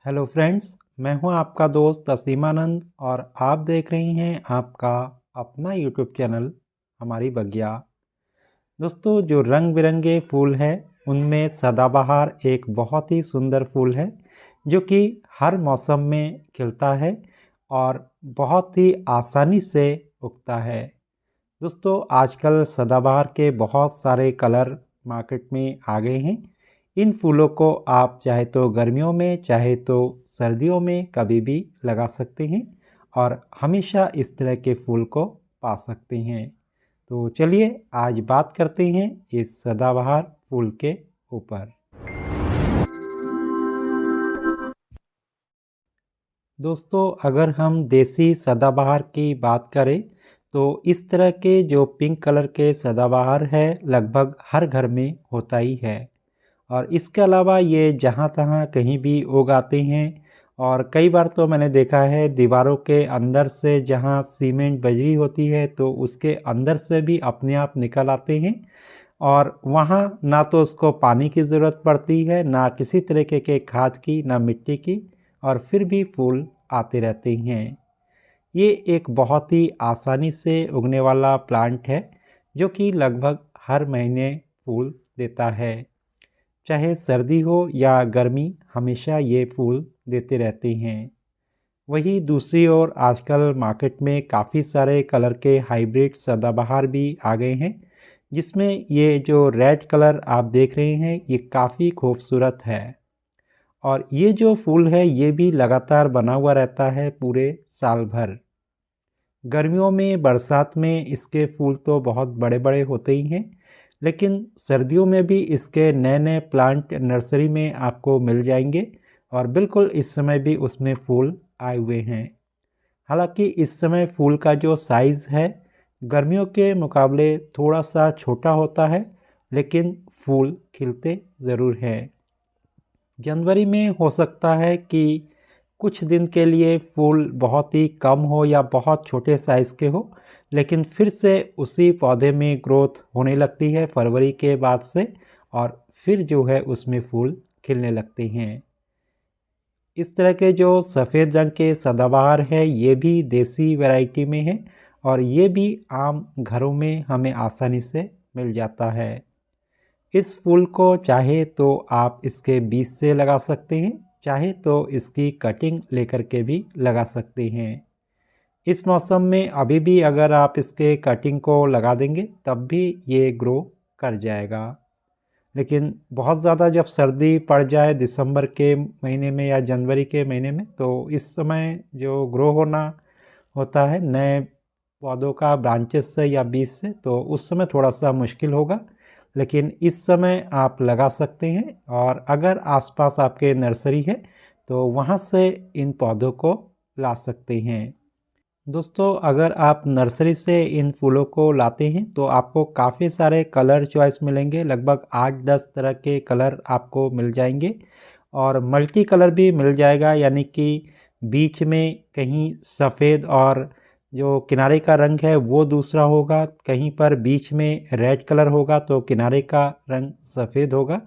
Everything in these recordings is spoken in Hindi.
हेलो फ्रेंड्स, मैं हूं आपका दोस्त असीमानंद और आप देख रही हैं आपका अपना यूट्यूब चैनल हमारी बगिया। दोस्तों, जो रंग बिरंगे फूल हैं उनमें सदाबहार एक बहुत ही सुंदर फूल है जो कि हर मौसम में खिलता है और बहुत ही आसानी से उगता है। दोस्तों, आजकल सदाबहार के बहुत सारे कलर मार्केट में आ गए हैं। इन फूलों को आप चाहे तो गर्मियों में चाहे तो सर्दियों में कभी भी लगा सकते हैं और हमेशा इस तरह के फूल को पा सकते हैं। तो चलिए आज बात करते हैं इस सदाबहार फूल के ऊपर। दोस्तों, अगर हम देसी सदाबहार की बात करें तो इस तरह के जो पिंक कलर के सदाबहार है लगभग हर घर में होता ही है और इसके अलावा ये जहाँ तहाँ कहीं भी उग आते हैं। और कई बार तो मैंने देखा है दीवारों के अंदर से जहाँ सीमेंट बजरी होती है तो उसके अंदर से भी अपने आप निकल आते हैं और वहाँ ना तो उसको पानी की ज़रूरत पड़ती है, ना किसी तरीके के खाद की, ना मिट्टी की, और फिर भी फूल आते रहते हैं। ये एक बहुत ही आसानी से उगने वाला प्लांट है जो कि लगभग हर महीने फूल देता है। चाहे सर्दी हो या गर्मी, हमेशा ये फूल देते रहते हैं। वहीं दूसरी ओर आजकल मार्केट में काफ़ी सारे कलर के हाइब्रिड सदाबहार भी आ गए हैं, जिसमें ये जो रेड कलर आप देख रहे हैं ये काफ़ी खूबसूरत है और ये जो फूल है ये भी लगातार बना हुआ रहता है पूरे साल भर। गर्मियों में, बरसात में इसके फूल तो बहुत बड़े बड़े होते ही हैं, लेकिन सर्दियों में भी इसके नए नए प्लांट नर्सरी में आपको मिल जाएंगे और बिल्कुल इस समय भी उसमें फूल आए हुए हैं। हालांकि इस समय फूल का जो साइज़ है गर्मियों के मुकाबले थोड़ा सा छोटा होता है, लेकिन फूल खिलते ज़रूर हैं। जनवरी में हो सकता है कि कुछ दिन के लिए फूल बहुत ही कम हो या बहुत छोटे साइज़ के हो, लेकिन फिर से उसी पौधे में ग्रोथ होने लगती है फरवरी के बाद से और फिर जो है उसमें फूल खिलने लगते हैं। इस तरह के जो सफ़ेद रंग के सदाबहार है ये भी देसी वैरायटी में है और ये भी आम घरों में हमें आसानी से मिल जाता है। इस फूल को चाहे तो आप इसके बीज से लगा सकते हैं, चाहे तो इसकी कटिंग लेकर के भी लगा सकते हैं। इस मौसम में अभी भी अगर आप इसके कटिंग को लगा देंगे तब भी ये ग्रो कर जाएगा। लेकिन बहुत ज़्यादा जब सर्दी पड़ जाए दिसंबर के महीने में या जनवरी के महीने में, तो इस समय जो ग्रो होना होता है नए पौधों का ब्रांचेस से या बीज से, तो उस समय थोड़ा सा मुश्किल होगा। लेकिन इस समय आप लगा सकते हैं और अगर आसपास आपके नर्सरी है तो वहाँ से इन पौधों को ला सकते हैं। दोस्तों, अगर आप नर्सरी से इन फूलों को लाते हैं तो आपको काफ़ी सारे कलर चॉइस मिलेंगे, लगभग 8-10 तरह के कलर आपको मिल जाएंगे और मल्टी कलर भी मिल जाएगा, यानी कि बीच में कहीं सफ़ेद और जो किनारे का रंग है वो दूसरा होगा, कहीं पर बीच में रेड कलर होगा तो किनारे का रंग सफ़ेद होगा।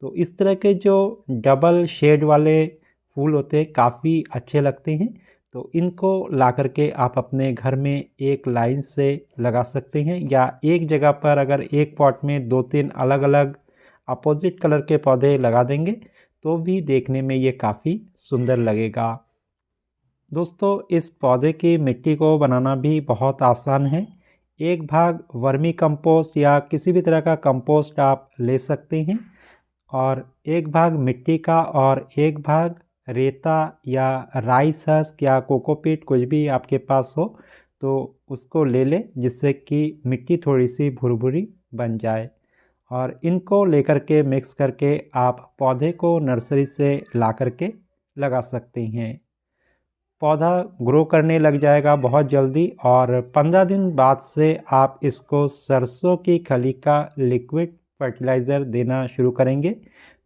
तो इस तरह के जो डबल शेड वाले फूल होते हैं काफ़ी अच्छे लगते हैं। तो इनको ला करके आप अपने घर में एक लाइन से लगा सकते हैं या एक जगह पर अगर एक पॉट में 2-3 अलग-अलग अपोजिट कलर के पौधे लगा देंगे तो भी देखने में ये काफ़ी सुंदर लगेगा। दोस्तों, इस पौधे की मिट्टी को बनाना भी बहुत आसान है। एक भाग वर्मी कंपोस्ट या किसी भी तरह का कंपोस्ट आप ले सकते हैं और एक भाग मिट्टी का और एक भाग रेता या राइस हस्क या कोकोपीट कुछ भी आपके पास हो तो उसको ले लें, जिससे कि मिट्टी थोड़ी सी भुरभुरी बन जाए और इनको लेकर के मिक्स करके आप पौधे को नर्सरी से ला करके लगा सकते हैं। पौधा ग्रो करने लग जाएगा बहुत जल्दी और 15 दिन बाद से आप इसको सरसों की खली का लिक्विड फर्टिलाइज़र देना शुरू करेंगे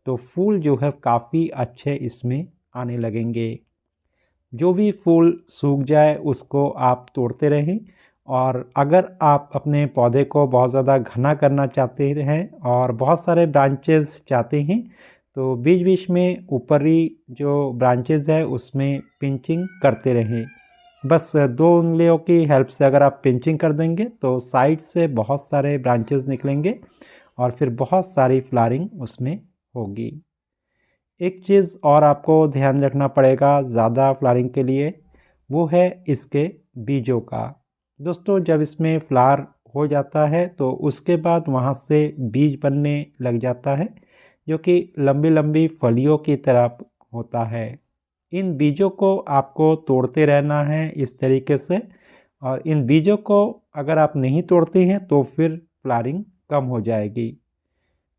तो फूल जो है काफ़ी अच्छे इसमें आने लगेंगे। जो भी फूल सूख जाए उसको आप तोड़ते रहें और अगर आप अपने पौधे को बहुत ज़्यादा घना करना चाहते हैं और बहुत सारे ब्रांचेस चाहते हैं तो बीच बीच में ऊपरी जो ब्रांचेस है उसमें पिंचिंग करते रहें। बस 2 उंगलियों की हेल्प से अगर आप पिंचिंग कर देंगे तो साइड से बहुत सारे ब्रांचेस निकलेंगे और फिर बहुत सारी फ्लावरिंग उसमें होगी। एक चीज़ और आपको ध्यान रखना पड़ेगा ज़्यादा फ्लावरिंग के लिए, वो है इसके बीजों का। दोस्तों जब इसमें फ्लावर हो जाता है तो उसके बाद वहाँ से बीज बनने लग जाता है, जो कि लंबी लंबी फलियों की तरह होता है। इन बीजों को आपको तोड़ते रहना है इस तरीके से, और इन बीजों को अगर आप नहीं तोड़ते हैं तो फिर फ्लावरिंग कम हो जाएगी।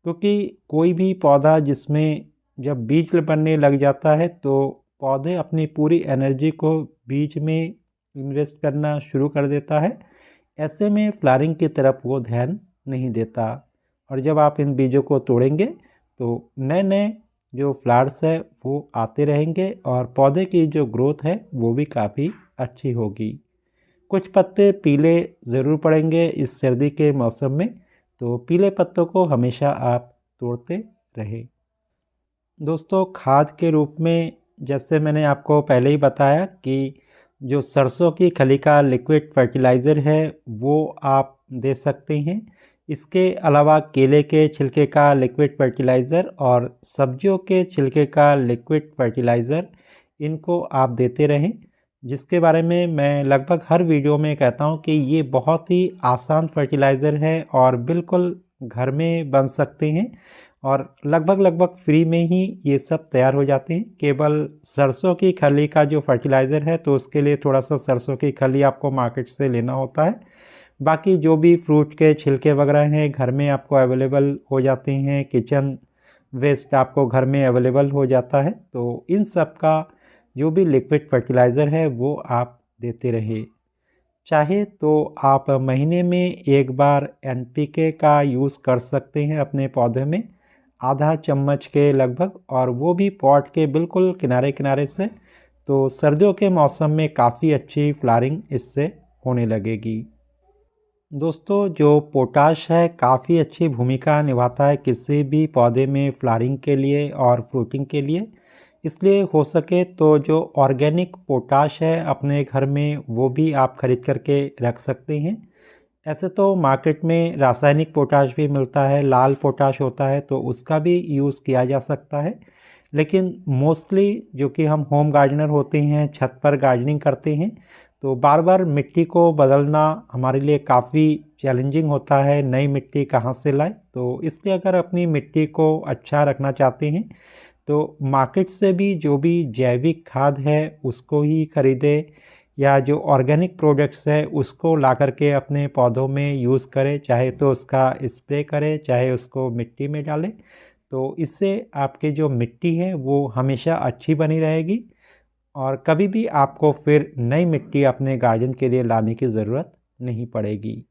क्योंकि कोई भी पौधा जिसमें जब बीज बनने लग जाता है तो पौधे अपनी पूरी एनर्जी को बीज में इन्वेस्ट करना शुरू कर देता है। ऐसे में फ्लावरिंग की तरफ वो ध्यान नहीं देता, और जब आप इन बीजों को तोड़ेंगे तो नए नए जो फ्लावर्स है वो आते रहेंगे और पौधे की जो ग्रोथ है वो भी काफ़ी अच्छी होगी। कुछ पत्ते पीले ज़रूर पड़ेंगे इस सर्दी के मौसम में, तो पीले पत्तों को हमेशा आप तोड़ते रहें। दोस्तों खाद के रूप में जैसे मैंने आपको पहले ही बताया कि जो सरसों की खली का लिक्विड फर्टिलाइज़र है वो आप दे सकते हैं। इसके अलावा केले के छिलके का लिक्विड फर्टिलाइज़र और सब्जियों के छिलके का लिक्विड फर्टिलाइज़र, इनको आप देते रहें, जिसके बारे में मैं लगभग हर वीडियो में कहता हूं कि ये बहुत ही आसान फर्टिलाइज़र है और बिल्कुल घर में बन सकते हैं और लगभग फ्री में ही ये सब तैयार हो जाते हैं। केवल सरसों की खली का जो फर्टिलाइज़र है तो उसके लिए थोड़ा सा सरसों की खली आपको मार्केट से लेना होता है। बाकी जो भी फ्रूट के छिलके वगैरह हैं घर में आपको अवेलेबल हो जाते हैं, किचन वेस्ट आपको घर में अवेलेबल हो जाता है। तो इन सब का जो भी लिक्विड फर्टिलाइज़र है वो आप देते रहिए। चाहे तो आप महीने में एक बार एनपीके का यूज़ कर सकते हैं अपने पौधे में, आधा चम्मच के लगभग, और वो भी पॉट के बिल्कुल किनारे किनारे से। तो सर्दियों के मौसम में काफ़ी अच्छी फ्लावरिंग इससे होने लगेगी। दोस्तों जो पोटाश है काफ़ी अच्छी भूमिका निभाता है किसी भी पौधे में फ्लावरिंग के लिए और फ्रूटिंग के लिए। इसलिए हो सके तो जो ऑर्गेनिक पोटाश है अपने घर में वो भी आप खरीद करके रख सकते हैं। ऐसे तो मार्केट में रासायनिक पोटाश भी मिलता है, लाल पोटाश होता है, तो उसका भी यूज़ किया जा सकता है। लेकिन मोस्टली जो कि हम होम गार्डनर होते हैं, छत पर गार्डनिंग करते हैं, तो बार बार मिट्टी को बदलना हमारे लिए काफ़ी चैलेंजिंग होता है। नई मिट्टी कहाँ से लाए, तो इसलिए अगर अपनी मिट्टी को अच्छा रखना चाहते हैं तो मार्केट से भी जो भी जैविक खाद है उसको ही खरीदें, या जो ऑर्गेनिक प्रोडक्ट्स है उसको ला करके अपने पौधों में यूज़ करें। चाहे तो उसका स्प्रे करें, चाहे उसको मिट्टी में डालें। तो इससे आपकी जो मिट्टी है वो हमेशा अच्छी बनी रहेगी और कभी भी आपको फिर नई मिट्टी अपने गार्डन के लिए लाने की ज़रूरत नहीं पड़ेगी।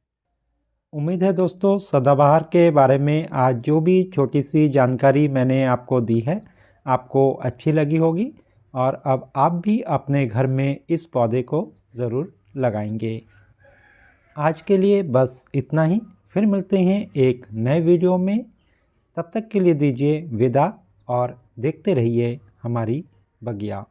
उम्मीद है दोस्तों सदाबहार के बारे में आज जो भी छोटी सी जानकारी मैंने आपको दी है आपको अच्छी लगी होगी, और अब आप भी अपने घर में इस पौधे को ज़रूर लगाएंगे। आज के लिए बस इतना ही, फिर मिलते हैं एक नए वीडियो में। तब तक के लिए दीजिए विदा और देखते रहिए हमारी बगिया।